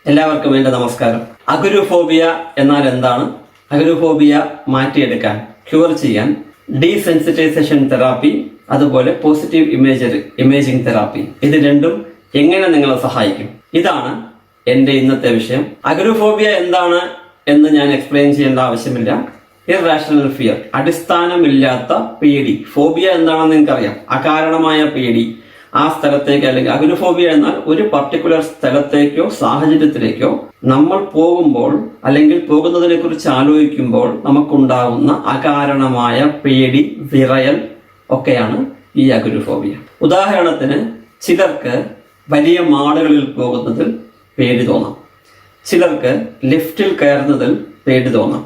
എല്ലാവർക്കും എൻ്റെ നമസ്കാരം. അഗോരാഫോബിയ എന്നാൽ എന്താണ്? അഗോരാഫോബിയ മാറ്റിയെടുക്കാൻ, ക്യൂർ ചെയ്യാൻ desensitization തെറാപ്പി, അതുപോലെ പോസിറ്റീവ് ഇമേജിംഗ് തെറാപ്പി, ഇത് രണ്ടും എങ്ങനെ നിങ്ങളെ സഹായിക്കും? ഇതാണ് എൻ്റെ ഇന്നത്തെ വിഷയം. അഗോരാഫോബിയ എന്താണ് എന്ന് ഞാൻ എക്സ്പ്ലെയിൻ ചെയ്യേണ്ട ആവശ്യമില്ല. ഇർറാഷണൽ ഫിയർ, അടിസ്ഥാനമില്ലാത്ത പേടി. ഫോബിയ എന്താണെന്ന് നിങ്ങൾക്കറിയാം, അകാരണമായ പേടി. ആ സ്ഥലത്തേക്ക്, അല്ലെങ്കിൽ അഗോരാഫോബിയ എന്നാൽ ഒരു പർട്ടിക്കുലർ സ്ഥലത്തേക്കോ സാഹചര്യത്തിലേക്കോ നമ്മൾ പോകുമ്പോൾ അല്ലെങ്കിൽ പോകുന്നതിനെ കുറിച്ച് ആലോചിക്കുമ്പോൾ നമുക്കുണ്ടാകുന്ന അകാരണമായ പേടി, വിറയൽ ഒക്കെയാണ് ഈ അഗോരാഫോബിയ. ഉദാഹരണത്തിന്, ചിലർക്ക് വലിയ മാളുകളിൽ പോകുന്നതിൽ പേടി തോന്നാം, ചിലർക്ക് ലിഫ്റ്റിൽ കയറുന്നതിൽ പേടി തോന്നാം,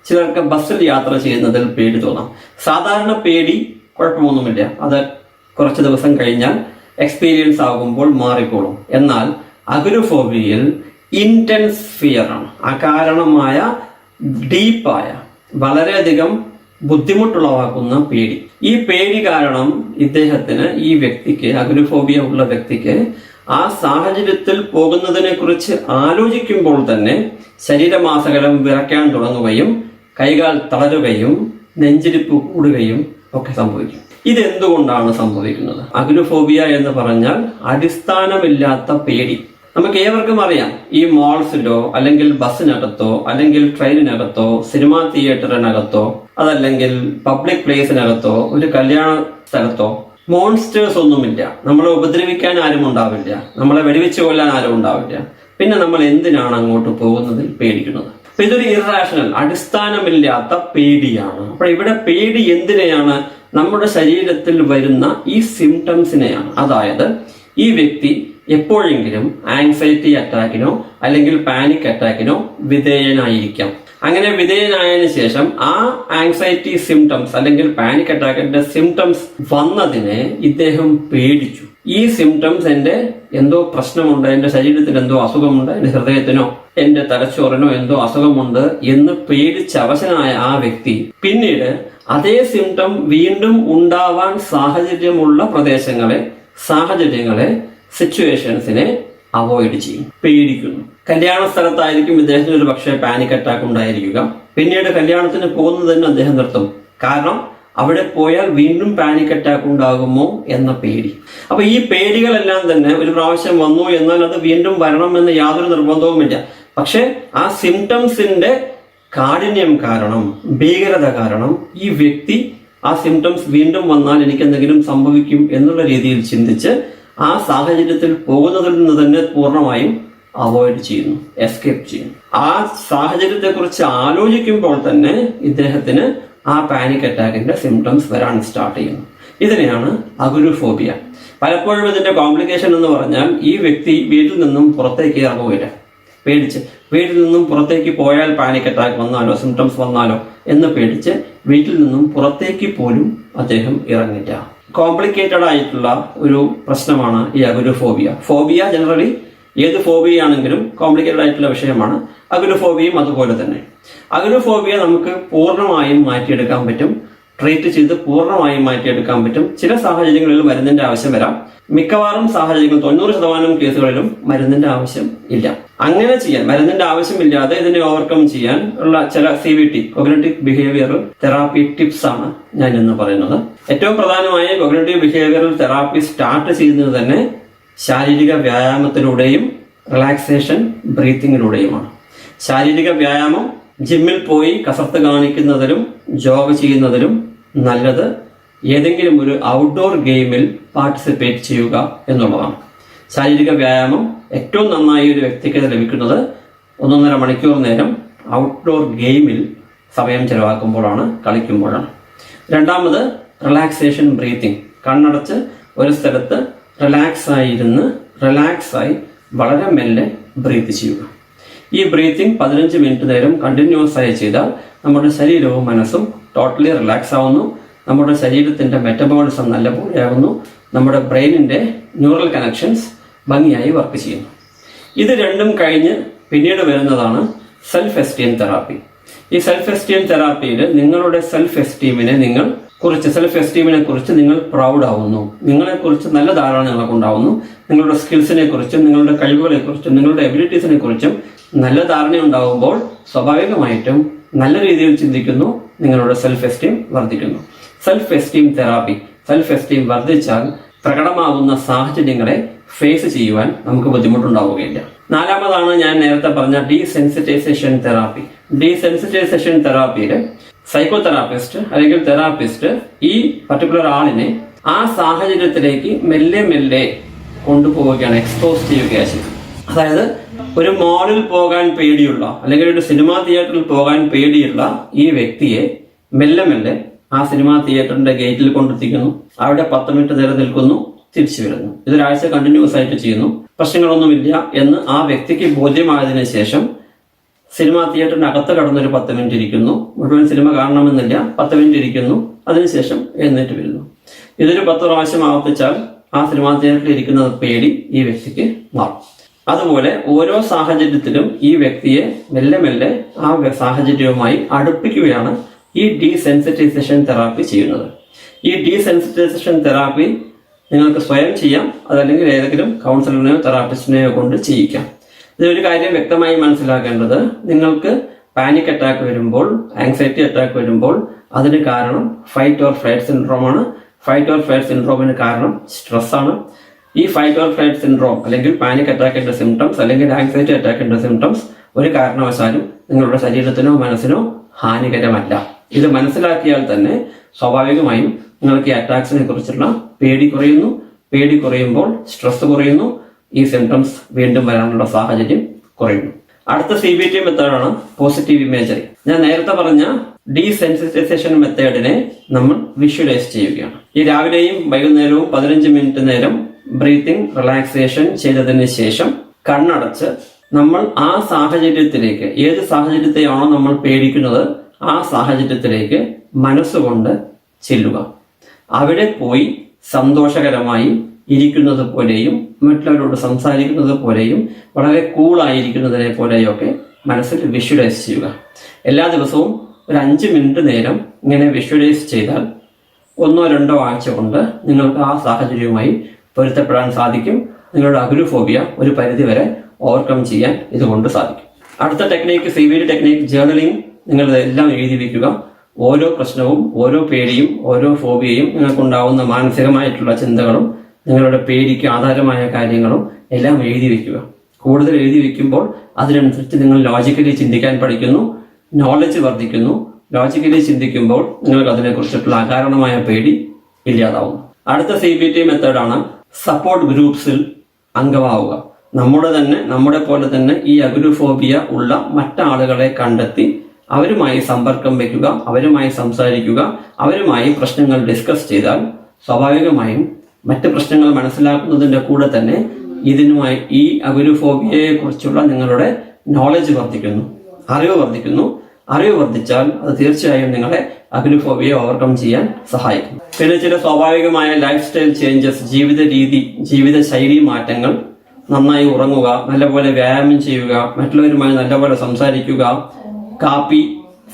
ചിലർക്ക് ബസ്സിൽ യാത്ര ചെയ്യുന്നതിൽ പേടി തോന്നാം. സാധാരണ പേടി കുഴപ്പമൊന്നുമില്ല, അത് കുറച്ച് ദിവസം കഴിഞ്ഞാൽ എക്സ്പീരിയൻസ് ആകുമ്പോൾ മാറിക്കോളും. എന്നാൽ അഗോരാഫോബിയയിൽ ഇന്റൻസ് ഫിയർ ആണ്, അകാരണമായ ഡീപ്പായ വളരെയധികം ബുദ്ധിമുട്ടുളവാക്കുന്ന പേടി. ഈ പേടി കാരണം ഇദ്ദേഹത്തിന്, ഈ വ്യക്തിക്ക്, അഗോരാഫോബിയ ഉള്ള വ്യക്തിക്ക് ആ സാഹചര്യത്തിൽ പോകുന്നതിനെ കുറിച്ച് ആലോചിക്കുമ്പോൾ തന്നെ ശരീരമാസകലം വിറയ്ക്കാൻ തുടങ്ങുകയും കൈകാൽ തളരുകയും നെഞ്ചിരിപ്പ് കൂടുകയും ഒക്കെ സംഭവിക്കും. ഇതെന്തുകൊണ്ടാണ് സംഭവിക്കുന്നത്? അഗോരാഫോബിയ എന്ന് പറഞ്ഞാൽ അടിസ്ഥാനമില്ലാത്ത പേടി. നമുക്ക് ഏവർക്കും അറിയാം, ഈ മോൾസിലോ അല്ലെങ്കിൽ ബസ്സിനകത്തോ അല്ലെങ്കിൽ ട്രെയിനിനകത്തോ സിനിമാ തിയേറ്ററിനകത്തോ അതല്ലെങ്കിൽ പബ്ലിക് പ്ലേസിനകത്തോ ഒരു കല്യാണ സ്ഥലത്തോ മോൺസ്റ്റേഴ്സ് ഒന്നുമില്ല. നമ്മളെ ഉപദ്രവിക്കാൻ ആരും ഉണ്ടാവില്ല, നമ്മളെ വെടിവെച്ച് കൊല്ലാൻ ആരും ഉണ്ടാവില്ല. പിന്നെ നമ്മൾ എന്തിനാണ് അങ്ങോട്ട് പോകുന്നതിൽ പേടിക്കുന്നത്? അപ്പൊ ഇതൊരു ഇർറാഷണൽ, അടിസ്ഥാനമില്ലാത്ത പേടിയാണ്. അപ്പൊ ഇവിടെ പേടി എന്തിനെയാണ്? നമ്മുടെ ശരീരത്തിൽ വരുന്ന ഈ സിംറ്റംസിനെയാണ്. അതായത് ഈ വ്യക്തി എപ്പോഴെങ്കിലും ആങ്സൈറ്റി അറ്റാക്കിനോ അല്ലെങ്കിൽ പാനിക് അറ്റാക്കിനോ വിധേയനായിരിക്കാം. അങ്ങനെ വിധേയനായതിനു ശേഷം ആ ആങ്സൈറ്റി സിംറ്റംസ് അല്ലെങ്കിൽ പാനിക് അറ്റാക്കിന്റെ സിംറ്റംസ് വന്നതിനെ ഇദ്ദേഹം പേടിച്ചു. ഈ സിംറ്റംസ് എന്റെ എന്തോ പ്രശ്നമുണ്ട്, എന്റെ ശരീരത്തിൽ എന്തോ അസുഖമുണ്ട്, എന്റെ ഹൃദയത്തിനോ എന്റെ തലച്ചോറിനോ എന്തോ അസുഖമുണ്ട് എന്ന് പേടിച്ച് അവശനായ ആ വ്യക്തി പിന്നീട് അതേ സിംറ്റം വീണ്ടും ഉണ്ടാവാൻ സാഹചര്യമുള്ള സാഹചര്യങ്ങളെ സിറ്റുവേഷൻസിനെ അവോയ്ഡ് ചെയ്യും, പേടിക്കുന്നു. കല്യാണ സ്ഥലത്തായിരിക്കും ഇദ്ദേഹത്തിന് ഒരു പക്ഷേ പാനിക് അറ്റാക്ക് ഉണ്ടായിരിക്കുക. പിന്നീട് കല്യാണത്തിന് പോകുന്നത് തന്നെ അദ്ദേഹം നിർത്തും. കാരണം അവിടെ പോയാൽ വീണ്ടും പാനിക് അറ്റാക്ക് ഉണ്ടാകുമോ എന്ന പേടി. അപ്പൊ ഈ പേടികളെല്ലാം തന്നെ ഒരു പ്രാവശ്യം വന്നു എന്നാൽ അത് വീണ്ടും വരണമെന്ന് യാതൊരു നിർബന്ധവുമില്ല. പക്ഷെ ആ സിംറ്റംസിന്റെ കാഠിന്യം കാരണം, ഭീകരത കാരണം ഈ വ്യക്തി ആ സിംറ്റംസ് വീണ്ടും വന്നാൽ എനിക്ക് എന്തെങ്കിലും സംഭവിക്കും എന്നുള്ള രീതിയിൽ ചിന്തിച്ച് ആ സാഹചര്യത്തിൽ പോകുന്നതിൽ നിന്ന് തന്നെ പൂർണ്ണമായും അവോയ്ഡ് ചെയ്യുന്നു, എസ്കേപ്പ് ചെയ്യുന്നു. ആ സാഹചര്യത്തെ കുറിച്ച് ആലോചിക്കുമ്പോൾ തന്നെ ഇദ്ദേഹത്തിന് ആ പാനിക് അറ്റാക്കിന്റെ സിംറ്റംസ് വരാൻ സ്റ്റാർട്ട് ചെയ്യുന്നു. ഇതിനെയാണ് അഗോരാഫോബിയ. പലപ്പോഴും ഇതിന്റെ കോംപ്ലിക്കേഷൻ എന്ന് പറഞ്ഞാൽ ഈ വ്യക്തി വീട്ടിൽ നിന്നും പുറത്തേക്ക് ഇറങ്ങുകയില്ല, പേടിച്ച്. വീട്ടിൽ നിന്നും പുറത്തേക്ക് പോയാൽ പാനിക് അറ്റാക്ക് വന്നാലോ സിംറ്റംസ് വന്നാലോ എന്ന് പേടിച്ച് വീട്ടിൽ നിന്നും പുറത്തേക്ക് പോലും അദ്ദേഹം ഇറങ്ങില്ല. കോംപ്ലിക്കേറ്റഡ് ആയിട്ടുള്ള ഒരു പ്രശ്നമാണ് ഈ അഗോരാഫോബിയ. ഫോബിയ ജനറലി ഏത് ഫോബിയ ആണെങ്കിലും കോംപ്ലിക്കേറ്റഡ് ആയിട്ടുള്ള വിഷയമാണ്. അഗോരാഫോബിയയും അതുപോലെ തന്നെ. അഗോരാഫോബിയ നമുക്ക് പൂർണ്ണമായും മാറ്റിയെടുക്കാൻ പറ്റും, ട്രീറ്റ് ചെയ്ത് പൂർണ്ണമായും മാറ്റിയെടുക്കാൻ പറ്റും. ചില സാഹചര്യങ്ങളിൽ മരുന്നിന്റെ ആവശ്യം വരാം. മിക്കവാറും സാഹചര്യങ്ങൾ 90% കേസുകളിലും മരുന്നിന്റെ ആവശ്യം ഇല്ല. അങ്ങനെ ചെയ്യാൻ, മരുന്നിന്റെ ആവശ്യമില്ലാതെ ഇതിനെ ഓവർകം ചെയ്യാൻ ഉള്ള ചില CBT, cognitive behavioural therapy tips ആണ് ഞാൻ ഇന്ന് പറയുന്നത്. ഏറ്റവും പ്രധാനമായി കോഗ്നിറ്റീവ് ബിഹേവിയറൽ തെറാപ്പി സ്റ്റാർട്ട് ചെയ്യുന്നത് തന്നെ ശാരീരിക വ്യായാമത്തിലൂടെയും റിലാക്സേഷൻ ബ്രീത്തിങ്ങിലൂടെയുമാണ്. ശാരീരിക വ്യായാമം, ജിമ്മിൽ പോയി കസർത്ത് കാണിക്കുന്നതിലും ജോഗ് ചെയ്യുന്നതിലും നല്ലത് ഏതെങ്കിലും ഒരു ഔട്ട്ഡോർ ഗെയിമിൽ പാർട്ടിസിപ്പേറ്റ് ചെയ്യുക എന്നുള്ളതാണ്. ശാരീരിക വ്യായാമം ഏറ്റവും നന്നായി ഒരു വ്യക്തിക്ക് ലഭിക്കുന്നത് 1.5 മണിക്കൂർ നേരം ഔട്ട്ഡോർ ഗെയിമിൽ സമയം ചെലവാക്കുമ്പോഴാണ്, കളിക്കുമ്പോഴാണ്. രണ്ടാമത് റിലാക്സേഷൻ ബ്രീത്തിങ്. കണ്ണടച്ച് ഒരു സ്ഥലത്ത് റിലാക്സായി വളരെ മെല്ലെ ബ്രീത്ത് ചെയ്യുക. ഈ ബ്രീത്തിങ് 15 മിനിറ്റ് നേരം കണ്ടിന്യൂസ് ആയി ചെയ്താൽ നമ്മുടെ ശരീരവും മനസ്സും ടോട്ടലി റിലാക്സ് ആവുന്നു. നമ്മുടെ ശരീരത്തിന്റെ മെറ്റബോളിസം നല്ലപോലെയാകുന്നു. നമ്മുടെ ബ്രെയിനിന്റെ ന്യൂറൽ കണക്ഷൻസ് ഭംഗിയായി വർക്ക് ചെയ്യുന്നു. ഇത് രണ്ടും കഴിഞ്ഞ് പിന്നീട് വരുന്നതാണ് സെൽഫ് എസ്റ്റീം തെറാപ്പി. ഈ സെൽഫ് എസ്റ്റീം തെറാപ്പിയിൽ നിങ്ങളുടെ സെൽഫ് എസ്റ്റീമിനെ നിങ്ങൾ കുറിച്ച്, സെൽഫ് എസ്റ്റീമിനെ കുറിച്ച് നിങ്ങൾ പ്രൗഡ് ആവുന്നു. നിങ്ങളെക്കുറിച്ച് നല്ല ധാരണ നിങ്ങൾക്ക് ഉണ്ടാവുന്നു. നിങ്ങളുടെ സ്കിൽസിനെ കുറിച്ചും നിങ്ങളുടെ കഴിവുകളെ കുറിച്ചും നിങ്ങളുടെ എബിലിറ്റീസിനെ കുറിച്ചും നല്ല ധാരണ ഉണ്ടാവുമ്പോൾ സ്വാഭാവികമായിട്ടും നല്ല രീതിയിൽ ചിന്തിക്കുന്നു, നിങ്ങളുടെ സെൽഫ് എസ്റ്റീം വർദ്ധിക്കുന്നു. Self esteem therapy, self esteem വർദ്ധിച്ചാൽ പ്രകടമാകുന്ന സാഹചര്യങ്ങളെ ഫേസ് ചെയ്യുവാൻ നമുക്ക് ബുദ്ധിമുട്ടുണ്ടാവുകയില്ല. നാലാമതാണ് ഞാൻ നേരത്തെ പറഞ്ഞ ഡീസെൻസിറ്റൈസേഷൻ തെറാപ്പി. ഡീസെൻസിറ്റൈസേഷൻ തെറാപ്പിയിൽ സൈക്കോതെറാപ്പിസ്റ്റ് അല്ലെങ്കിൽ തെറാപ്പിസ്റ്റ് ഈ പർട്ടിക്കുലർ ആളിനെ ആ സാഹചര്യത്തിലേക്ക് മെല്ലെ മെല്ലെ കൊണ്ടുപോവുകയാണ്, എക്സ്പോസ് ചെയ്യുകയാണ് ചെയ്യുന്നത്. അതായത് ഒരു മാളിൽ പോകാൻ പേടിയുള്ള അല്ലെങ്കിൽ ഒരു സിനിമാ തിയേറ്ററിൽ പോകാൻ പേടിയുള്ള ഈ വ്യക്തിയെ മെല്ലെ മെല്ലെ ആ സിനിമാ തിയേറ്ററിന്റെ ഗേറ്റിൽ കൊണ്ടെത്തിക്കുന്നു. അവിടെ 10 മിനിറ്റ് നേരം നിൽക്കുന്നു, തിരിച്ചു വരുന്നു. ഇതൊരാഴ്ച കണ്ടിന്യൂസ് ആയിട്ട് ചെയ്യുന്നു. പ്രശ്നങ്ങളൊന്നുമില്ല എന്ന് ആ വ്യക്തിക്ക് ബോധ്യമായതിനു ശേഷം സിനിമാ തിയേറ്ററിന്റെ അകത്ത് കടന്നൊരു 10 മിനിറ്റ് ഇരിക്കുന്നു. മുഴുവൻ സിനിമ കാണണമെന്നില്ല, 10 മിനിറ്റ് ഇരിക്കുന്നു. അതിനുശേഷം എഴുന്നേറ്റ് വരുന്നു. ഇതൊരു 10 പ്രാവശ്യം ആവർത്തിച്ചാൽ ആ സിനിമാ തിയേറ്ററിൽ ഇരിക്കുന്നത് പേടി ഈ വ്യക്തിക്ക് മാറും. അതുപോലെ ഓരോ സാഹചര്യത്തിലും ഈ വ്യക്തിയെ മെല്ലെ മെല്ലെ ആ സാഹചര്യവുമായി അടുപ്പിക്കുകയാണ് ഈ ഡീസെൻസിറ്റൈസേഷൻ തെറാപ്പി ചെയ്യുന്നത്. ഈ ഡീസെൻസിറ്റൈസേഷൻ തെറാപ്പി നിങ്ങൾക്ക് സ്വയം ചെയ്യാം, അതല്ലെങ്കിൽ ഏതെങ്കിലും കൗൺസിലറിനെയോ തെറാപ്പിസ്റ്റിനെയോ കൊണ്ട് ചെയ്യിക്കാം. ഇതൊരു കാര്യം വ്യക്തമായി മനസ്സിലാക്കേണ്ടത്, നിങ്ങൾക്ക് പാനിക് അറ്റാക്ക് വരുമ്പോൾ, ആങ്സൈറ്റി അറ്റാക്ക് വരുമ്പോൾ അതിന് കാരണം ഫൈറ്റ് ഓർ ഫ്ലൈറ്റ് സിൻഡ്രോമാണ്. ഫൈറ്റ് ഓർ ഫ്ലൈറ്റ് സിൻഡ്രോമിന് കാരണം സ്ട്രെസ് ആണ്. ഈ ഫൈറ്റ് ഓർ ഫ്ലൈറ്റ് സിൻഡ്രോം അല്ലെങ്കിൽ പാനിക് അറ്റാക്കിന്റെ സിംറ്റംസ് അല്ലെങ്കിൽ ആങ്സൈറ്റി അറ്റാക്കിന്റെ സിംറ്റംസ് ഒരു കാരണവശാലും നിങ്ങളുടെ ശരീരത്തിനോ മനസ്സിനോ ഹാനികരമല്ല. ഇത് മനസ്സിലാക്കിയാൽ തന്നെ സ്വാഭാവികമായും നിങ്ങൾക്ക് ഈ അറ്റാക്സിനെ കുറിച്ചുള്ള പേടി കുറയുന്നു. പേടി കുറയുമ്പോൾ സ്ട്രെസ് കുറയുന്നു. ഈ സിംറ്റംസ് വീണ്ടും വരാനുള്ള സാഹചര്യം കുറയുന്നു. അടുത്ത CBT മെത്തേഡാണ് പോസിറ്റീവ് ഇമേജറി. ഞാൻ നേരത്തെ പറഞ്ഞ ഡീസെൻസിറ്റൈസേഷൻ മെത്തേഡിനെ നമ്മൾ വിഷ്വലൈസ് ചെയ്യുകയാണ്. ഈ രാവിലെയും വൈകുന്നേരവും 15 മിനിറ്റ് നേരം ബ്രീത്തിങ് റിലാക്സേഷൻ ചെയ്തതിന് ശേഷം കണ്ണടച്ച് നമ്മൾ ആ സാഹചര്യത്തിലേക്ക്, ഏത് സാഹചര്യത്തെയാണോ നമ്മൾ പേടിക്കുന്നത് ആ സാഹചര്യത്തിലേക്ക് മനസ്സുകൊണ്ട് ചെല്ലുക. അവിടെ പോയി സന്തോഷകരമായി ഇരിക്കുന്നത് പോലെയും മറ്റുള്ളവരോട് സംസാരിക്കുന്നത് പോലെയും വളരെ കൂളായിരിക്കുന്നതിനെ പോലെയൊക്കെ മനസ്സിൽ വിഷ്വലൈസ് ചെയ്യുക. എല്ലാ ദിവസവും ഒരു 5 മിനിറ്റ് നേരം ഇങ്ങനെ വിഷ്വലൈസ് ചെയ്താൽ 1-2 ആഴ്ച കൊണ്ട് നിങ്ങൾക്ക് ആ സാഹചര്യവുമായി പൊരുത്തപ്പെടാൻ സാധിക്കും. നിങ്ങളുടെ അഗോരാഫോബിയ ഒരു പരിധിവരെ ഓവർകം ചെയ്യാൻ ഇതുകൊണ്ട് സാധിക്കും. അടുത്ത ടെക്നീക്ക് CBT ടെക്നീക്ക്, ജേർണലിംഗ്. നിങ്ങളിതെല്ലാം എഴുതി വയ്ക്കുക. ഓരോ പ്രശ്നവും, ഓരോ പേടിയും, ഓരോ ഫോബിയയും, നിങ്ങൾക്കുണ്ടാവുന്ന മാനസികമായിട്ടുള്ള ചിന്തകളും നിങ്ങളുടെ പേടിക്ക് ആധാരമായ കാര്യങ്ങളും എല്ലാം എഴുതി വയ്ക്കുക. കൂടുതൽ എഴുതി വയ്ക്കുമ്പോൾ അതിനനുസരിച്ച് നിങ്ങൾ ലോജിക്കലി ചിന്തിക്കാൻ പഠിക്കുന്നു, നോളജ് വർദ്ധിക്കുന്നു. ലോജിക്കലി ചിന്തിക്കുമ്പോൾ നിങ്ങൾക്ക് അതിനെക്കുറിച്ചിട്ടുള്ള അകാരണമായ പേടി ഇല്ലാതാവുന്നു. അടുത്ത CBT മെത്തേഡാണ് സപ്പോർട്ട് ഗ്രൂപ്പ്സിൽ അംഗമാവുക. നമ്മുടെ പോലെ തന്നെ ഈ അഗോരാഫോബിയ ഉള്ള മറ്റാളുകളെ കണ്ടെത്തി അവരുമായി സമ്പർക്കം വയ്ക്കുക, അവരുമായി സംസാരിക്കുക, അവരുമായി പ്രശ്നങ്ങൾ ഡിസ്കസ് ചെയ്താൽ സ്വാഭാവികമായും മറ്റ് പ്രശ്നങ്ങൾ മനസ്സിലാക്കുന്നതിന്റെ കൂടെ തന്നെ ഇതിനുമായി ഈ അഗോരാഫോബിയയെ കുറിച്ചുള്ള നിങ്ങളുടെ നോളജ് വർദ്ധിക്കുന്നു, അറിവ് വർദ്ധിക്കുന്നു. അറിവ് വർദ്ധിച്ചാൽ അത് തീർച്ചയായും നിങ്ങളെ അഗോരാഫോബിയയെ ഓവർകം ചെയ്യാൻ സഹായിക്കും. പിന്നെ ചില സ്വാഭാവികമായ ലൈഫ് സ്റ്റൈൽ ചേഞ്ചസ്, ജീവിത രീതി, ജീവിതശൈലി മാറ്റങ്ങൾ. നന്നായി ഉറങ്ങുക, നല്ലപോലെ വ്യായാമം ചെയ്യുക, മറ്റുള്ളവരുമായി നല്ലപോലെ സംസാരിക്കുക, കാപ്പി,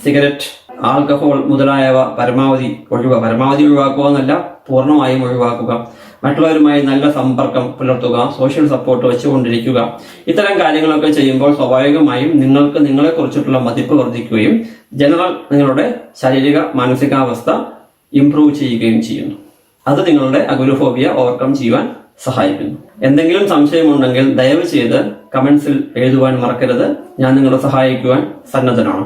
സിഗരറ്റ്, ആൽക്കഹോൾ മുതലായവ പരമാവധി ഒഴിവാക്കുക എന്നല്ല, പൂർണ്ണമായും ഒഴിവാക്കുക. മറ്റുള്ളവരുമായി നല്ല സമ്പർക്കം പുലർത്തുക, സോഷ്യൽ സപ്പോർട്ട് വെച്ചുകൊണ്ടിരിക്കുക. ഇത്തരം കാര്യങ്ങളൊക്കെ ചെയ്യുമ്പോൾ സ്വാഭാവികമായും നിങ്ങൾക്ക് നിങ്ങളെ കുറിച്ചിട്ടുള്ള മതിപ്പ് വർദ്ധിക്കുകയും ജനറൽ നിങ്ങളുടെ ശാരീരിക മാനസികാവസ്ഥ ഇംപ്രൂവ് ചെയ്യുകയും ചെയ്യുന്നു. അത് നിങ്ങളുടെ അഗോരാഫോബിയ ഓവർകം ചെയ്യുവാൻ സഹായിക്കുന്നു. എന്തെങ്കിലും സംശയമുണ്ടെങ്കിൽ ദയവ് ചെയ്ത് കമന്റ്സിൽ എഴുതുവാൻ മറക്കരുത്. ഞാൻ നിങ്ങളെ സഹായിക്കുവാൻ സന്നദ്ധനാണ്.